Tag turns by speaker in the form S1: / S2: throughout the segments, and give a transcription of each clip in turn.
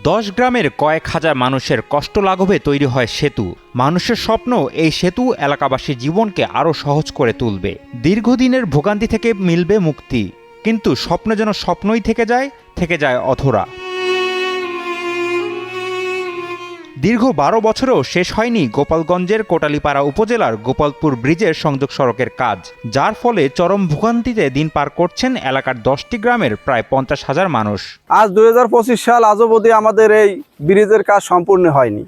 S1: 10 গ্রামের কয়েক হাজার মানুষের কষ্ট লাঘবে তৈরি হয় সেতু। মানুষের স্বপ্ন এই সেতু এলাকাবাসীর জীবনকে আরও সহজ করে তুলবে। দীর্ঘদিনের ভোগান্তি থেকে মিলবে মুক্তি, কিন্তু স্বপ্ন যেন স্বপ্নই থেকে যায় অধরা। দীর্ঘ 12 বছরেও শেষ হয়নি গোপালগঞ্জের কোটালীপাড়া উপজেলার গোপালপুর ব্রিজের সংযোগ সড়কের কাজ, যার ফলে চরম ভোগান্তিতে দিন পার করছেন এলাকার 10টি গ্রামের প্রায় 50,000 মানুষ।
S2: আজ 2025 সাল আজ অবধি আমাদের এই ব্রিজের কাজ সম্পূর্ণ হয়নি।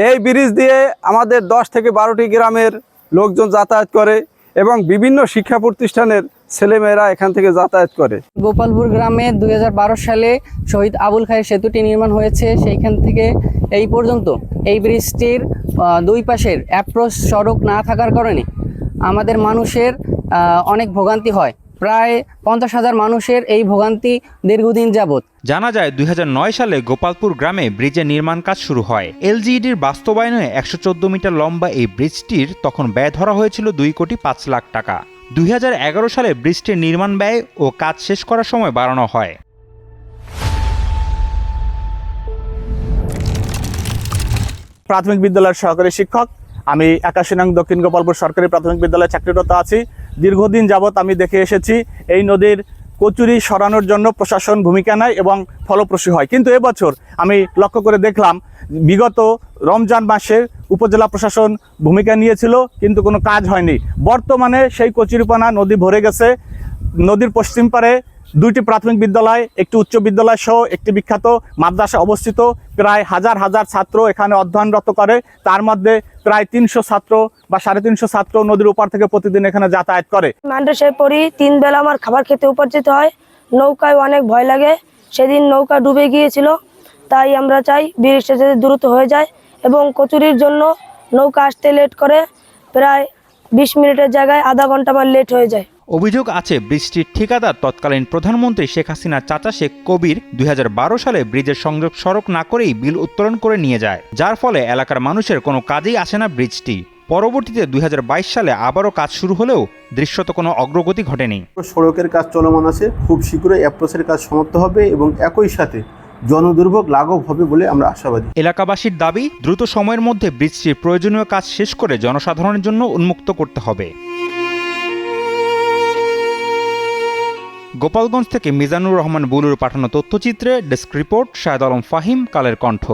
S2: এই ব্রিজ দিয়ে আমাদের 10 থেকে 12টি গ্রামের লোকজন যাতায়াত করে এবং বিভিন্ন শিক্ষা প্রতিষ্ঠানের ছেলেমেয়েরা এখান থেকে যাতায়াত করে।
S3: গোপালপুর গ্রামে 2012 সালে শহীদ আবুল খায়ের সেতুটি নির্মাণ হয়েছে। সেইখান থেকে এই পর্যন্ত এই ব্রিজটির দুই পাশের অ্যাপ্রোচ সড়ক না থাকার কারণে আমাদের মানুষের অনেক ভোগান্তি হয়। প্রায় 50,000 মানুষের এই ভোগান্তি দীর্ঘদিন যাবৎ।
S1: জানা যায় 2009 সালে গোপালপুর গ্রামে ব্রিজের নির্মাণ কাজ শুরু হয়। এলজিইডির বাস্তবায়নে 114 মিটার লম্বা এই ব্রিজটির তখন ব্যয় ধরা হয়েছিল 2,05,00,000 টাকা। 2011 সালে ব্রিজটির নির্মাণ ব্যয় ও কাজ শেষ করার সময় বাড়ানো হয়।
S4: প্রাথমিক বিদ্যালয়ের সহকারী শিক্ষক। আমি 81 নং দক্ষিণ গোপালপুর সরকারি প্রাথমিক বিদ্যালয়ে চাকরিরত আছি। দীর্ঘদিন যাবৎ আমি দেখে এসেছি এই নদীর কচুরি সরানোর জন্য প্রশাসন ভূমিকা নেয় এবং ফলপ্রসূ হয়, কিন্তু এবছর আমি লক্ষ্য করে দেখলাম বিগত রমজান মাসে উপজেলা প্রশাসন ভূমিকা নিয়েছিল, কিন্তু কোনো কাজ হয়নি। বর্তমানে সেই কচুরিপানা নদী ভরে গেছে। নদীর পশ্চিম পারে 2টি প্রাথমিক বিদ্যালয়, একটি উচ্চ বিদ্যালয় সহ একটি বিখ্যাত মাদ্রাসা অবস্থিত। প্রায় হাজার হাজার ছাত্র এখানে অধ্যয়নরত করে। তার মধ্যে প্রায় 300 ছাত্র বা 350 ছাত্র নদীর ওপার থেকে প্রতিদিন এখানে যাতায়াত করে।
S5: মাদ্রাসায় পড়ি, 3 বেলা আমার খাবার খেতে উপার্জিত হয়। নৌকায় অনেক ভয় লাগে, সেদিন নৌকা ডুবে গিয়েছিল। তাই আমরা চাই ব্রিজটা যাতে দ্রুত হয়ে যায় এবং কচুরির জন্য নৌকা আসতে লেট করে, প্রায় 20 মিনিটের জায়গায় আধা ঘন্টা আমার লেট হয়ে যায়।
S1: অভিযোগ আছে ব্রিজটির ঠিকাদার তৎকালীন প্রধানমন্ত্রী শেখ হাসিনার চাচা শেখ কবির 2012 সালে ব্রিজের সংযোগ সড়ক না করেই বিল উত্তোলন করে নিয়ে যায়, যার ফলে এলাকার মানুষের কোনো কাজেই আসে না ব্রিজটি। পরবর্তীতে 2022 সালে আবারও কাজ শুরু হলেও দৃশ্যত কোনো অগ্রগতি ঘটেনি।
S6: সড়কের কাজ চলমান আছে, খুব শীঘ্রই অ্যাপ্রোচের কাজ সমাপ্ত হবে এবং একই সাথে জনদুর্ভোগ লাঘব হবে বলে আমরা আশাবাদী।
S1: এলাকাবাসীর দাবি, দ্রুত সময়ের মধ্যে ব্রিজটির প্রয়োজনীয় কাজ শেষ করে জনসাধারণের জন্য উন্মুক্ত করতে হবে। গোপালগঞ্জ থেকে মিজানুর রহমান বুলুর পাঠানো তথ্যচিত্রে ডেস্ক রিপোর্ট, শাহেদ আলম ফাহিম, কালের কণ্ঠ।